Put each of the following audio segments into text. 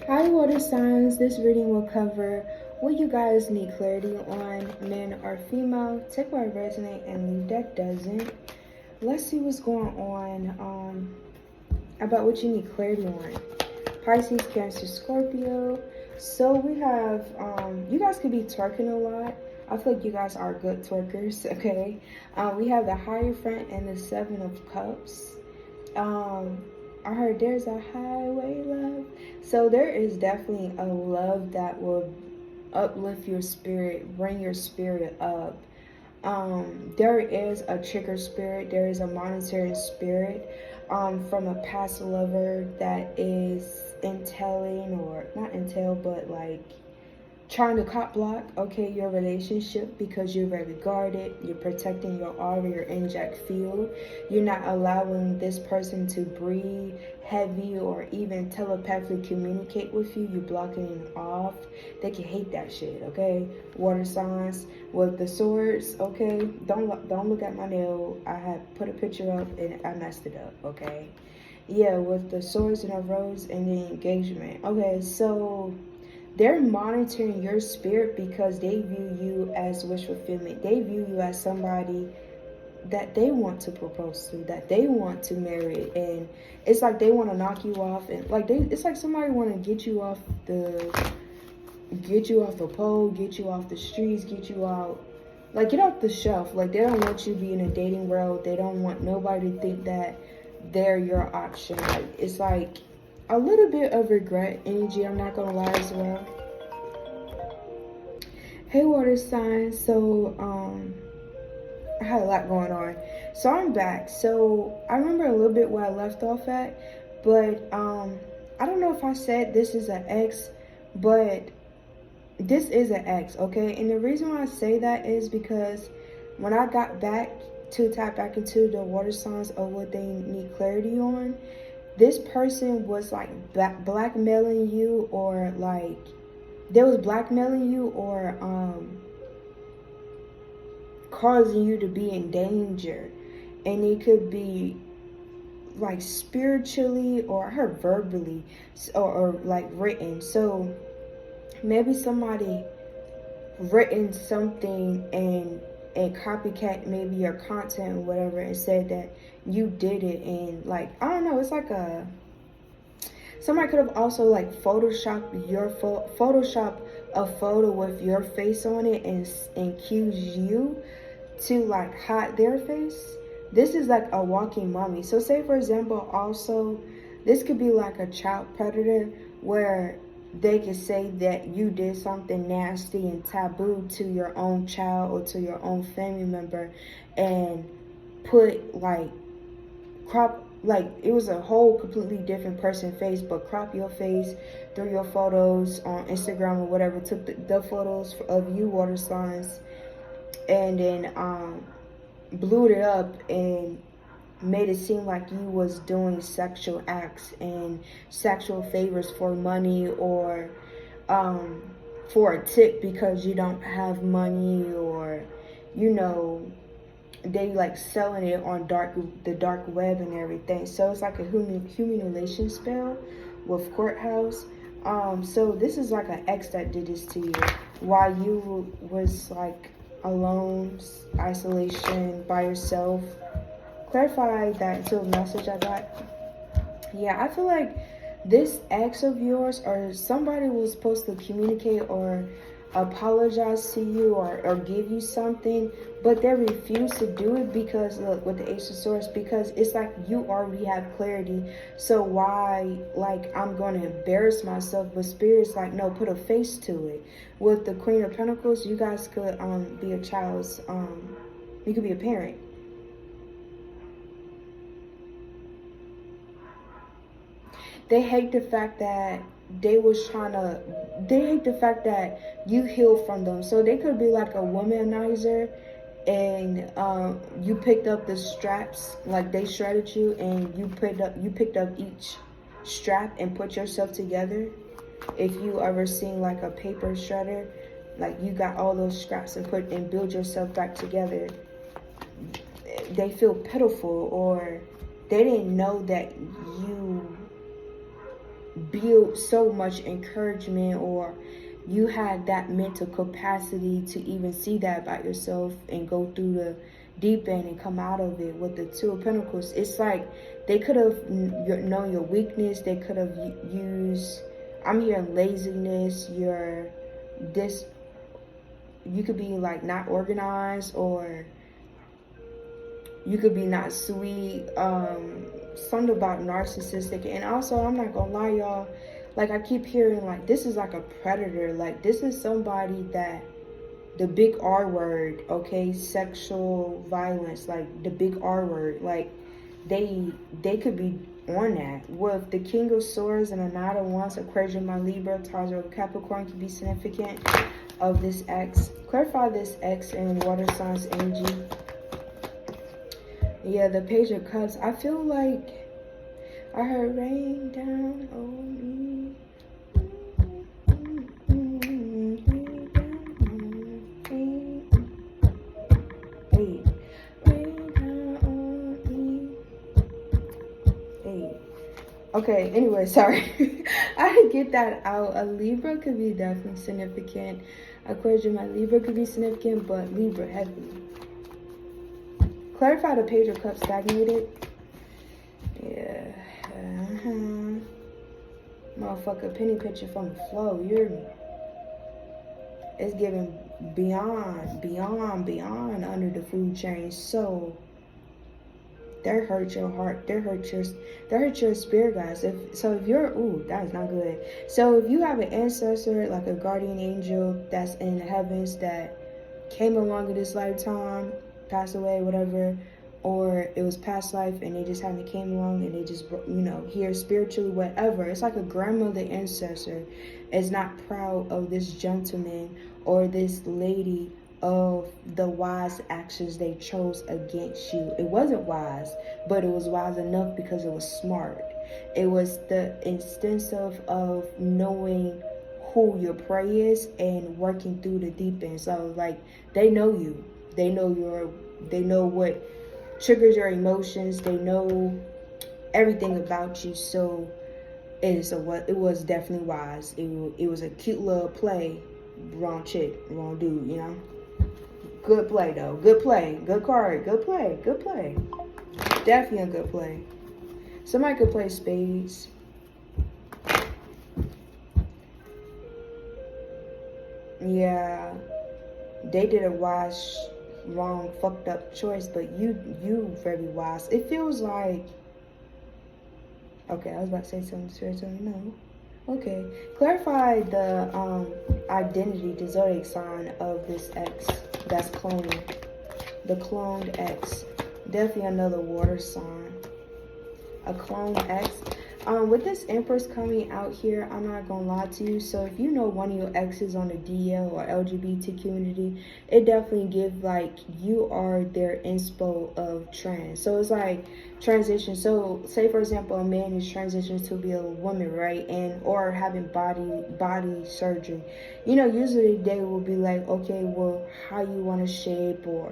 Hi water signs, this reading will cover what you guys need clarity on, men or female. Take what resonate and leave that doesn't. Let's see what's going on about what you need clarity on. Pisces, Cancer, Scorpio. So we have, you guys could be twerking a lot. I feel like you guys are good twerkers, okay? We have the Hierophant and the Seven of Cups. I heard there's a highway love. So there is definitely a love that will uplift your spirit, bring your spirit up. There is a trigger spirit, there is a monetary spirit from a past lover that is entailing, or not entail, but like trying to cop block, okay, your relationship because you're very guarded, you're protecting your aura, your energetic field. You're not allowing this person to breathe heavy or even telepathically communicate with you. You're blocking it off. They can hate that shit, okay? Water signs with the swords, okay? Don't look at my nail. I had put a picture up and I messed it up, okay? Yeah, with the swords and the rose and the engagement. Okay, so they're monitoring your spirit because they view you as wish fulfillment. They view you as somebody that they want to propose to, that they want to marry, and it's like they want to knock you off, and like it's like somebody want to get you off the pole, get you off the streets, get you out, like get off the shelf. Like they don't want you to be in a dating world. They don't want nobody to think that they're your option. Like it's like a little bit of regret energy, I'm not gonna lie as well. Hey water signs, so I had a lot going on. So I'm back. So I remember a little bit where I left off at, but I don't know if I said this is an ex, but this is an ex, okay? And the reason why I say that is because when I got back to tap back into the water signs of what they need clarity on, this person was like blackmailing you, or like they was blackmailing you, or causing you to be in danger. And it could be like spiritually, or I heard verbally, or like written. So maybe somebody written something and copycat maybe your content or whatever, and said that you did it. And like I don't know, it's like somebody could have also like photoshopped a photo with your face on it and accuse you to like hide their face. This is like a walking mummy. So say for example, also this could be like a child predator, where they could say that you did something nasty and taboo to your own child or to your own family member, and put like crop, like it was a whole completely different person face, but crop your face through your photos on Instagram or whatever, took the photos of you water signs, and then blew it up and made it seem like you was doing sexual acts and sexual favors for money, or for a tip because you don't have money, or you know, they like selling it on the dark web and everything. So it's like a humiliation spell with courthouse. So this is like an ex that did this to you while you was like alone, isolation, by yourself. Clarify that into a message I got. Yeah, I feel like this ex of yours, or somebody was supposed to communicate or apologize to you, or give you something, but they refuse to do it because, look, with the Ace of Swords, because it's like you already have clarity. So why, like, I'm going to embarrass myself? But Spirit's like, no, put a face to it. With the Queen of Pentacles, you guys could be a child's, you could be a parent. They hate the fact that they hate the fact that you healed from them. So they could be like a womanizer, and you picked up the straps, like they shredded you, and you picked up each strap and put yourself together. If you ever seen like a paper shredder, like you got all those scraps and build yourself back together. They feel pitiful, or they didn't know that build so much encouragement, or you had that mental capacity to even see that about yourself and go through the deep end and come out of it. With the Two of Pentacles, it's like they could have known your weakness. They could have used, I'm hearing laziness, you could be like not organized, or you could be not sweet, something about narcissistic. And also, I'm not gonna lie, y'all, like I keep hearing like this is like a predator. Like this is somebody that, the big R word, okay, sexual violence, like the big R word, like they could be on that. With the King of Swords and a Knight of Wands, Aquarius, my Libra, Taurus, or Capricorn could be significant of this X. Clarify this X and water signs energy. Yeah, the Page of Cups. I feel like I heard rain down on me. Hey, rain down on me. Hey. Okay, anyway, sorry. I didn't get that out. A Libra could be definitely significant. Aquarius, my Libra could be significant, but Libra heavy. Clarify the Page of Cups stagnated. Yeah. Motherfucker, penny picture from the flow. You hear me? It's giving beyond under the food chain. So that hurt your heart. That hurt your spirit, guys. If you're, ooh, that is not good. So if you have an ancestor, like a guardian angel that's in the heavens that came along in this lifetime, passed away, whatever, or it was past life and they just haven't came along and they just, here spiritually, whatever. It's like a grandmother ancestor is not proud of this gentleman or this lady of the wise actions they chose against you. It wasn't wise, but it was wise enough because it was smart. It was the instance of knowing who your prey is and working through the deep end. So like they know you. They know what triggers your emotions. They know everything about you. So it was definitely wise. It was a cute little play. Wrong chick, wrong dude, Good play though. Good play. Good card. Good play. Good play. Definitely a good play. Somebody could play spades. Yeah. They did a wrong, fucked up choice, but you very wise. It feels like, okay, I was about to say something spiritual. No. Okay. Clarify the identity, the zodiac sign of this X that's cloning. The cloned X. Definitely another water sign. A cloned X. With this Empress coming out here, I'm not gonna lie to you. So if you know one of your exes on the DL or LGBT community, it definitely gives like you are their inspo of trans. So it's like transition. So say for example, a man is transitioning to be a woman, right? And or having body surgery. Usually they will be like, okay, well, how you want to shape, or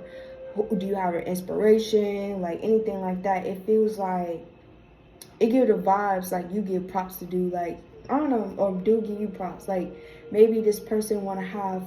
do you have an inspiration, like anything like that. It feels like it gives the vibes like you give props to do, like, I don't know, or do give you props. Like maybe this person want to have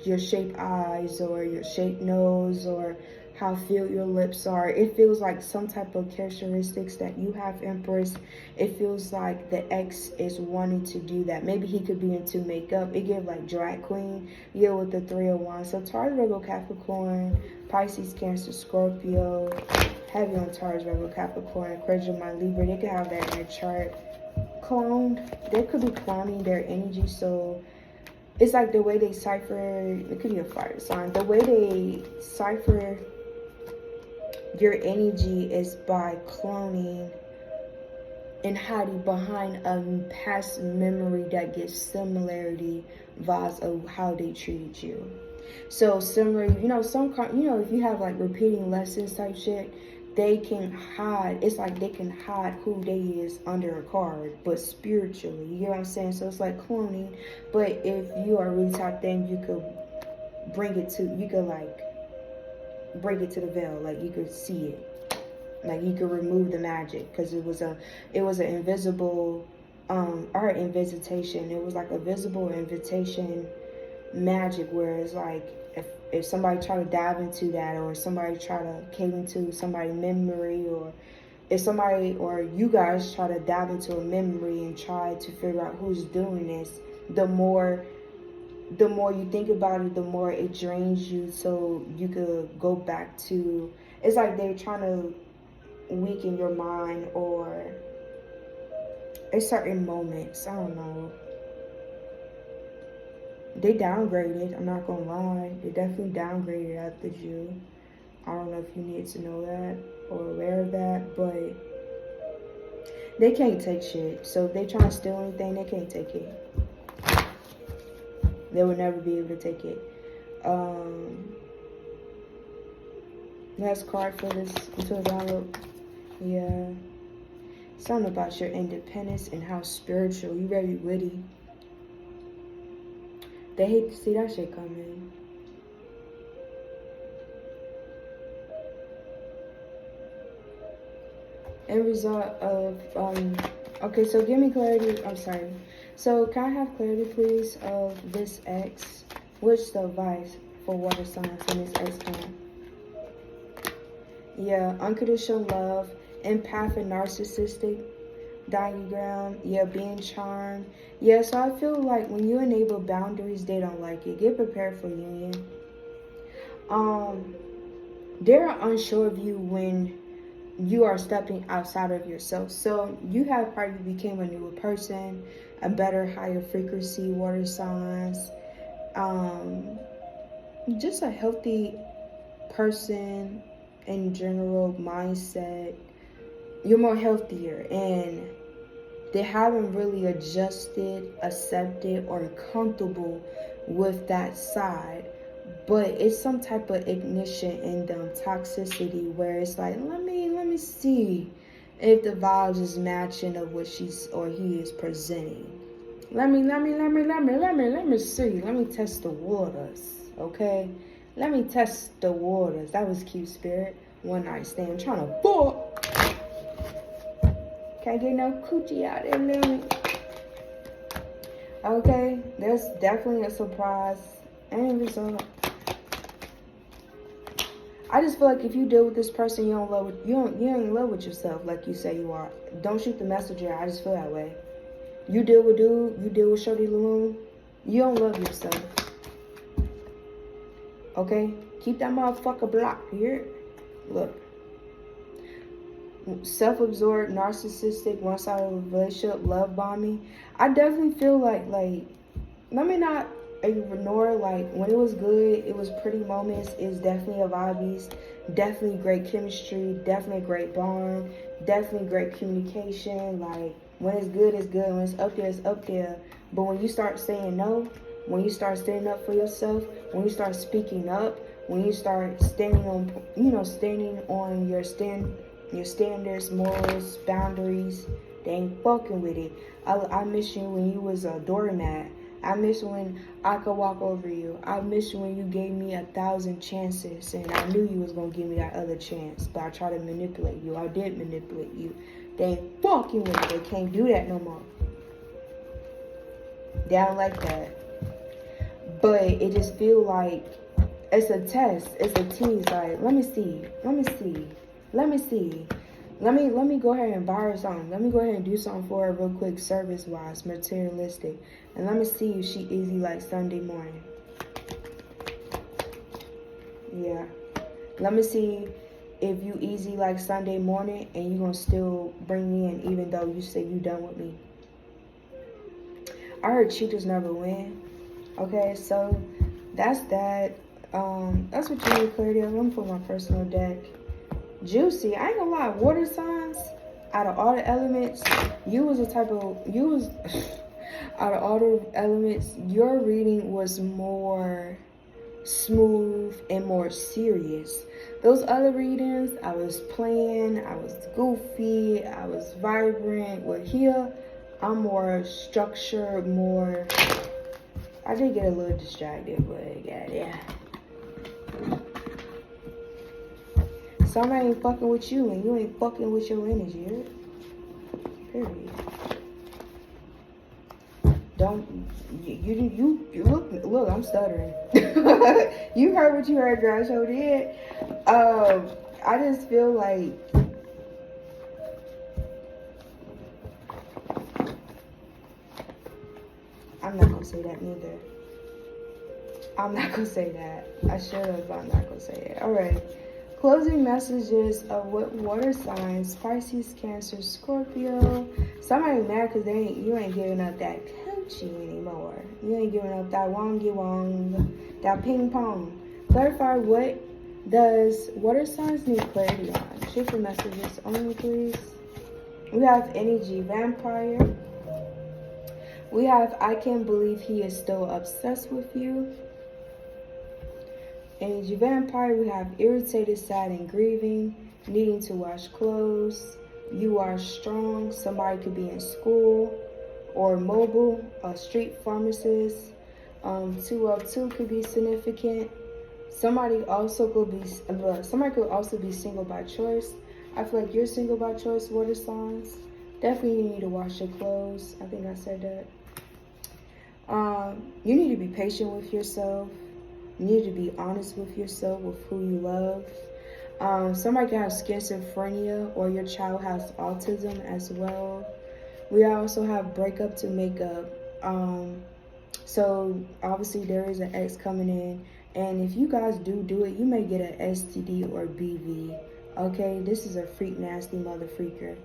your shaped eyes or your shaped nose or how filled your lips are. It feels like some type of characteristics that you have, Empress. It feels like the ex is wanting to do that. Maybe he could be into makeup. It gives like drag queen. Yeah, with the 3 of Wands. So Taurus, Virgo, Capricorn, Pisces, Cancer, Scorpio. Heavy on Taurus, Virgo, Capricorn, Aquarius, my Libra. They could have that in their chart. Cloned. They could be cloning their energy. So it's like the way they cipher. It could be a fire sign. The way they cipher your energy is by cloning and hiding behind a past memory that gives similarity vibes of how they treated you. So similar, if you have like repeating lessons type shit, they can hide. It's like they can hide who they is under a card, but spiritually, you know what I'm saying? So it's like cloning, but if you are really tapped in, you could bring it to the veil, like you could see it, like you could remove the magic, because it was an invisible Our invitation. It was like a visible invitation magic, where it's like if somebody try to dive into that, or somebody try to cave into somebody's memory, or if somebody or you guys try to dive into a memory and try to figure out who's doing this, the more you think about it, the more it drains you, so you could go back to, it's like they're trying to weaken your mind, or at certain moments, I don't know. They downgraded, I'm not gonna lie. They definitely downgraded after you. I don't know if you need to know that or aware of that, but they can't take shit. So if they try to steal anything, they can't take it. They will never be able to take it. Last card for this until download. Yeah. Something about your independence and how spiritual. You very witty. They hate to see that shit coming. End result of okay, so give me clarity. I'm sorry. So can I have clarity, please, of this X? What's the advice for water signs in this X time? Yeah, unconditional love, empath and narcissistic diagram. Yeah, being charmed. Yeah, so I feel like when you enable boundaries, they don't like it. Get prepared for union. They're unsure of you when you are stepping outside of yourself. So you have probably became a newer person, a better, higher frequency water signs, just a healthy person in general mindset. You're more healthier, and they haven't really adjusted, accepted, or comfortable with that side. But it's some type of ignition in them, toxicity, where it's like, let me see if the vibes is matching of what she's or he is presenting. Let me see. Let me test the waters, okay? Let me test the waters. That was cute, spirit. One night stand, trying to fuck. Can't get no coochie out there, man. Okay, there's definitely a surprise end result. I just feel like if you deal with this person, you ain't in love with yourself like you say you are. Don't shoot the messenger. I just feel that way. You deal with dude, you deal with Shorty Laloon, you don't love yourself. Okay? Keep that motherfucker blocked, you hear? Look. Self-absorbed, narcissistic, one-sided relationship, love bombing. I definitely feel like let me not ignore, like, when it was good, it was pretty moments, it's definitely a vibes, definitely great chemistry, definitely a great bond, definitely great communication. Like, when it's good, it's good. When it's up there, it's up there. But when you start saying no, when you start standing up for yourself, when you start speaking up, when you start standing on your standards, morals, boundaries, they ain't fucking with it. I miss you when you was a doormat. I miss when I could walk over you. I miss when you gave me 1,000 chances and I knew you was going to give me that other chance. But I tried to manipulate you. I did manipulate you. They ain't fucking with it. They can't do that no more. They don't like that. But it just feel like it's a test. It's a tease. Like, let me see. Let me go ahead and buy her something. Let me go ahead and do something for her real quick, service-wise, materialistic. And let me see if she easy like Sunday morning. Yeah. Let me see if you easy like Sunday morning and you gonna still bring me in even though you say you done with me. I heard cheaters never win. Okay, so that's that. That's what you need clarity on. I'm gonna put my personal deck. Juicy. I ain't gonna lie, water signs, out of all the elements, out of all the elements, your reading was more smooth and more serious. Those other readings, I was playing, I was goofy, I was vibrant. Well, here, I'm more structured, more, I did get a little distracted, but yeah. Somebody ain't fucking with you and you ain't fucking with your energy, right? Period. don't you look, I'm stuttering. You heard what you heard, girl. I sure did. I just feel like I'm not gonna say that neither. I'm not gonna say that. I should have, but I'm not gonna say it. Alright. Closing messages of what water signs: Pisces, Cancer, Scorpio. Somebody mad because you ain't giving up that coochie anymore. You ain't giving up that wongy wong, that ping pong. Clarify, what does water signs need clarity on? Shoot for messages only, please. We have energy vampire. We have I can't believe he is still obsessed with you. Energy vampire, we have irritated, sad, and grieving, needing to wash clothes. You are strong. Somebody could be in school or mobile, a street pharmacist. 2 of 2 could be significant. Somebody could also be single by choice. I feel like you're single by choice, water signs. Definitely you need to wash your clothes. I think I said that. You need to be patient with yourself. You need to be honest with yourself, with who you love. Somebody can have schizophrenia, or your child has autism as well. We also have breakup to make up. So obviously there is an ex coming in, and if you guys do it, you may get an STD or BV. Okay, this is a freak, nasty mother freaker.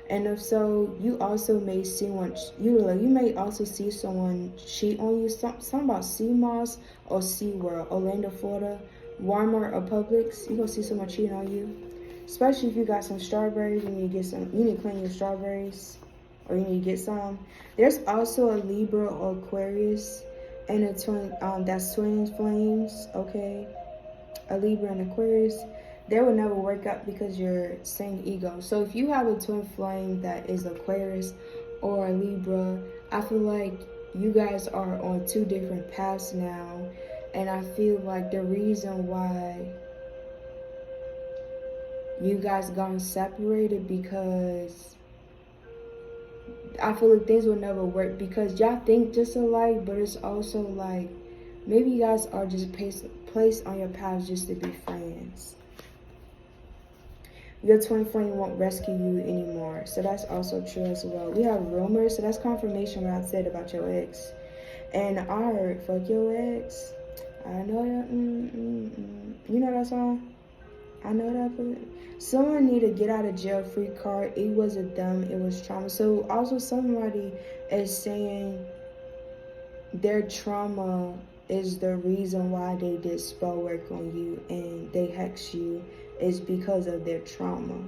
And if so, you also may see you may also see someone cheat on you. Something about CMOS or SeaWorld, Orlando, Florida, Walmart or Publix. You gonna see someone cheating on you. Especially if you got some strawberries, you need to clean your strawberries, or you need to get some. There's also a Libra or Aquarius and a twin that's twin flames, okay? A Libra and Aquarius. They will never work out because you're same ego. So if you have a twin flame that is Aquarius or a Libra, I feel like you guys are on 2 different paths now. And I feel like the reason why you guys gotten separated, because I feel like things will never work because y'all think just alike, but it's also like maybe you guys are just placed on your paths just to be friends. Your twin flame won't rescue you anymore. So that's also true as well. We have rumors. So that's confirmation what I said about your ex. And I heard, fuck your ex. I know that. You know that song? I know that. Someone need to get out of jail free card. It wasn't them. It was trauma. So also somebody is saying their trauma is the reason why they did spell work on you and they hex you, is because of their trauma.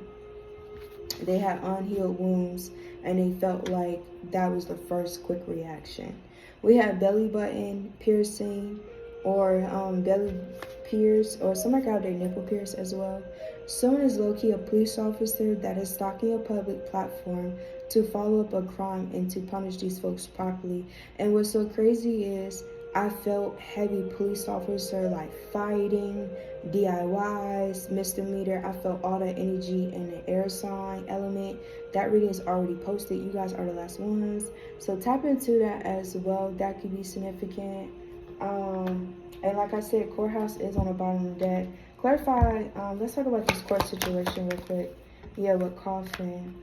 They had unhealed wounds and they felt like that was the first quick reaction. We have belly button piercing or belly pierce, or somebody got their nipple pierced as well. Someone is low-key a police officer that is stalking a public platform to follow up a crime and to punish these folks properly. And what's so crazy is I felt heavy police officer, like fighting, DIYs, misdemeanor. I felt all that energy in the air sign element. That reading is already posted. You guys are the last ones. So tap into that as well. That could be significant. And like I said, courthouse is on the bottom of the deck. Clarify, let's talk about this court situation real quick. Yeah, with coffin.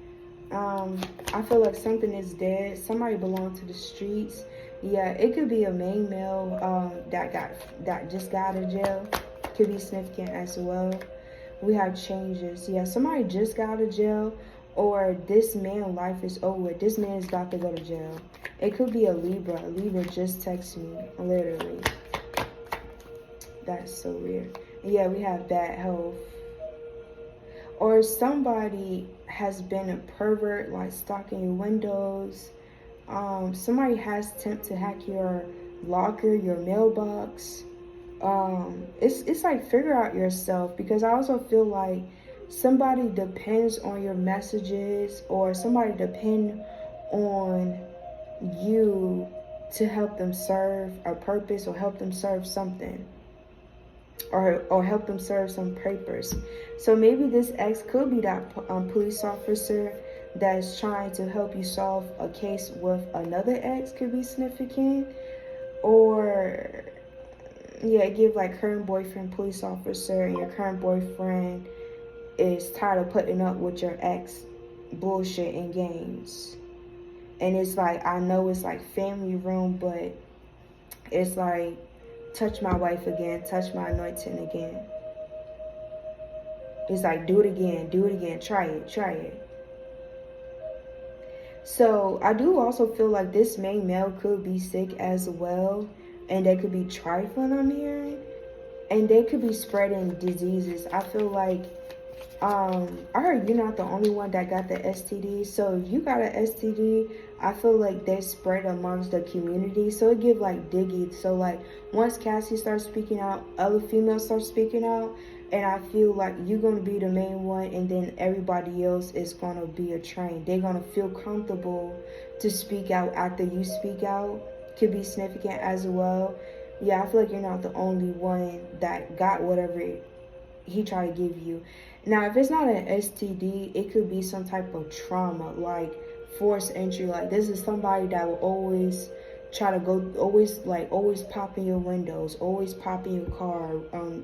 I feel like something is dead. Somebody belonged to the streets. Yeah, it could be a main male that just got out of jail. Could be significant as well. We have changes. Yeah, somebody just got out of jail, or this man's life is over. This man is about to go to jail. It could be a Libra. A Libra just texted me, literally. That's so weird. Yeah, we have bad health. Or somebody has been a pervert, like stalking your windows. Somebody has attempted to hack your locker, your mailbox. It's like figure out yourself, because I also feel like somebody depends on your messages, or somebody depend on you to help them serve a purpose, or help them serve something, or help them serve some purpose. So maybe this ex could be that police officer that's trying to help you solve a case with another ex could be significant. Or yeah, give like current boyfriend police officer, and your current boyfriend is tired of putting up with your ex bullshit and games. And it's like, I know it's like family room, but it's like, touch my wife again, touch my anointing again. It's like, do it again, try it. So I do also feel like this main male could be sick as well, and they could be trifling, I'm hearing, and they could be spreading diseases. I feel like, I heard you're not the only one that got the STD. So if you got an STD, I feel like they spread amongst the community. So it give like diggy. So like once Cassie starts speaking out, other females start speaking out, and I feel like you're gonna be the main one, and then everybody else is gonna be a train. They're gonna feel comfortable to speak out after you speak out. Could be significant as well. Yeah, I feel like you're not the only one that got whatever he tried to give you. Now, if it's not an STD, it could be some type of trauma, like forced entry. Like this is somebody that will always try to go, always pop in your windows, always pop in your car,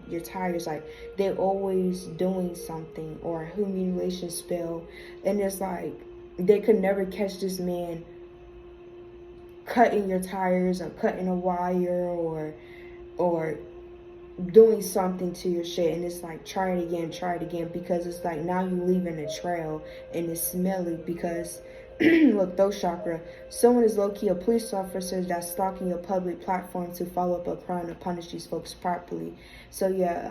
your tires. Like they're always doing something, or a humiliation spell. And it's like they could never catch this man cutting your tires or cutting a wire or doing something to your shit. And it's like, try it again, because it's like now you leaving a trail, and it's smelly because look, throat chakra, someone is low-key a police officer that's stalking your public platform to follow up a crime to punish these folks properly. So yeah,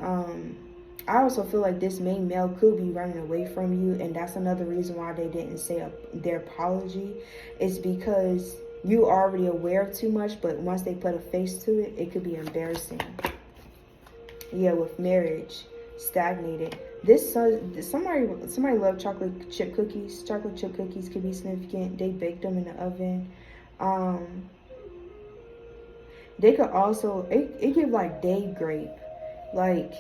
I also feel like this main male could be running away from you, and that's another reason why they didn't say their apology. It's because you already aware of too much, but once they put a face to it, it could be embarrassing. Yeah, with marriage stagnated. Somebody love chocolate chip cookies. Chocolate chip cookies could be significant. They baked them in the oven. They could also it give like day grape. Like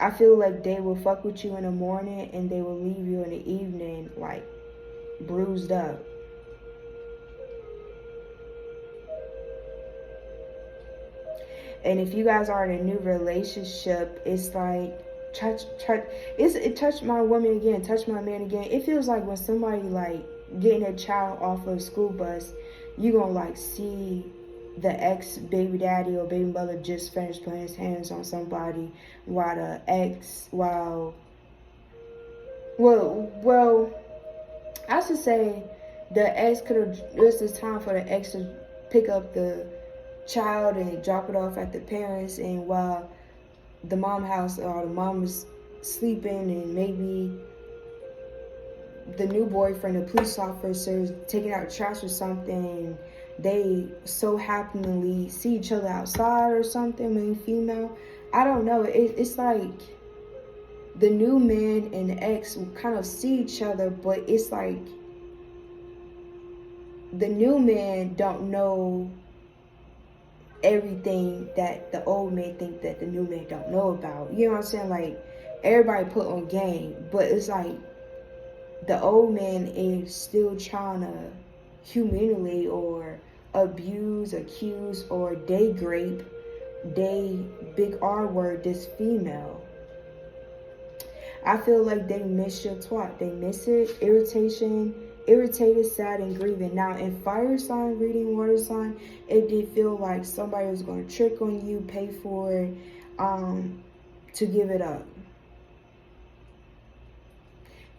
I feel like they will fuck with you in the morning, and they will leave you in the evening like bruised up. And if you guys are in a new relationship, it's like, it touched my woman again, touch my man again. It feels like when somebody like getting a child off of a school bus, you gonna like see the ex baby daddy or baby mother just finished putting his hands on somebody, while the ex, well, I should say the ex could have, this is time for the ex to pick up the child and drop it off at the parents, and while the mom house or the mom is sleeping, and maybe the new boyfriend, the police officer, is taking out trash or something, they so happily see each other outside or something, male, female. I don't know. It's like the new man and the ex will kind of see each other, but it's like the new man don't know everything that the old man think that the new man don't know about. You know what I'm saying? Like everybody put on game, but it's like the old man is still trying to humiliate or abuse, accuse, or day grape, they big R word this female. I feel like they miss your twat. They miss it. Irritated, sad, and grieving. Now, in fire sign reading, water sign, it did feel like somebody was going to trick on you, pay for it, to give it up.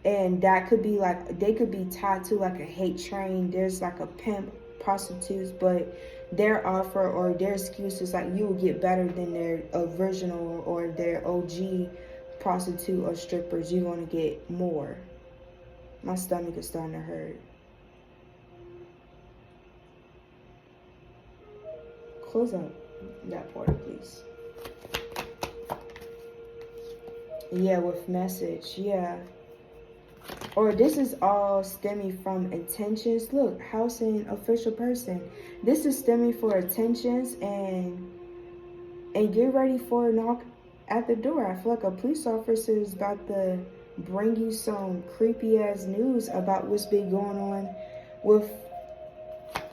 And that could be like, they could be tied to like a hate train. There's like a pimp, prostitutes, but their offer or their excuse is like you will get better than their original or their OG prostitute or strippers. You're going to get more. My stomach is starting to hurt. Close up that portal, please. Yeah, with message, yeah. Or this is all stemming from intentions. Look, house and official person. This is stemming for intentions, and get ready for a knock at the door. I feel like a police officer is about to bring you some creepy ass news about what's been going on with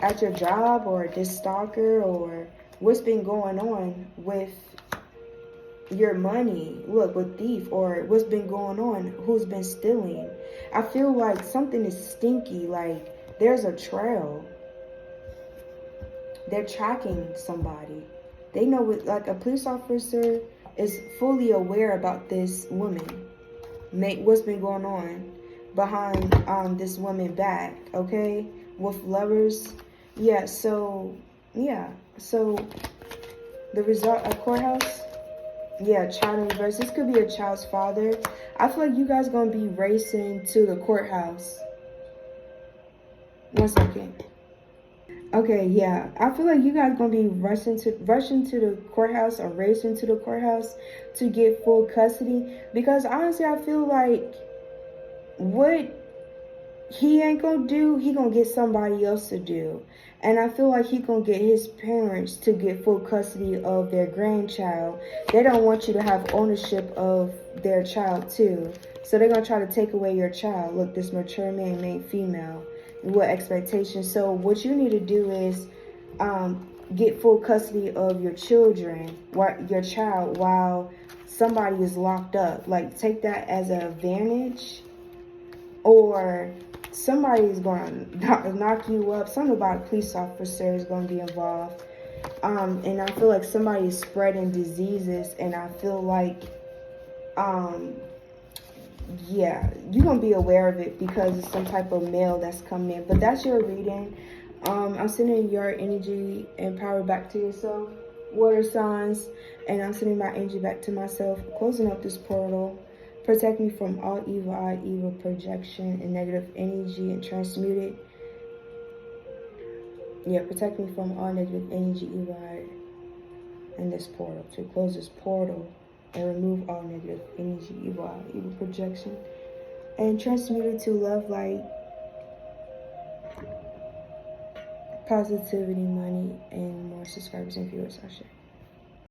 at your job, or this stalker, or what's been going on with your money, look, with thief, or what's been going on, who's been stealing. I feel like something is stinky, like there's a trail. They're tracking somebody. They know what, like a police officer is fully aware about this woman, what's been going on behind this woman back, okay, with lovers. Yeah, so the result of courthouse. Yeah, child in reverse. This could be a child's father. I feel like you guys gonna be racing to the courthouse. 1 second. Okay, yeah. I feel like you guys gonna be rushing to the courthouse, or racing to the courthouse to get full custody. Because honestly, I feel like what he ain't gonna do, he gonna get somebody else to do. And I feel like he gonna get his parents to get full custody of their grandchild. They don't want you to have ownership of their child too. So they're gonna try to take away your child. Look, this mature man made female. What expectations? So what you need to do is get full custody of your children, your child, while somebody is locked up. Like, take that as an advantage, or somebody is going to knock you up. Something about a police officer is going to be involved. And I feel like somebody is spreading diseases, and I feel like, yeah, you're going to be aware of it because it's some type of mail that's coming in. But that's your reading. I'm sending your energy and power back to yourself, water signs, and I'm sending my energy back to myself, closing up this portal. Protect me from all evil eye, evil projection, and negative energy, and transmute it. Yeah, protect me from all negative energy, evil eye, in this portal. To close this portal and remove all negative energy, evil eye, evil projection, and transmute it to love, light, positivity, money, and more subscribers and viewers. I should.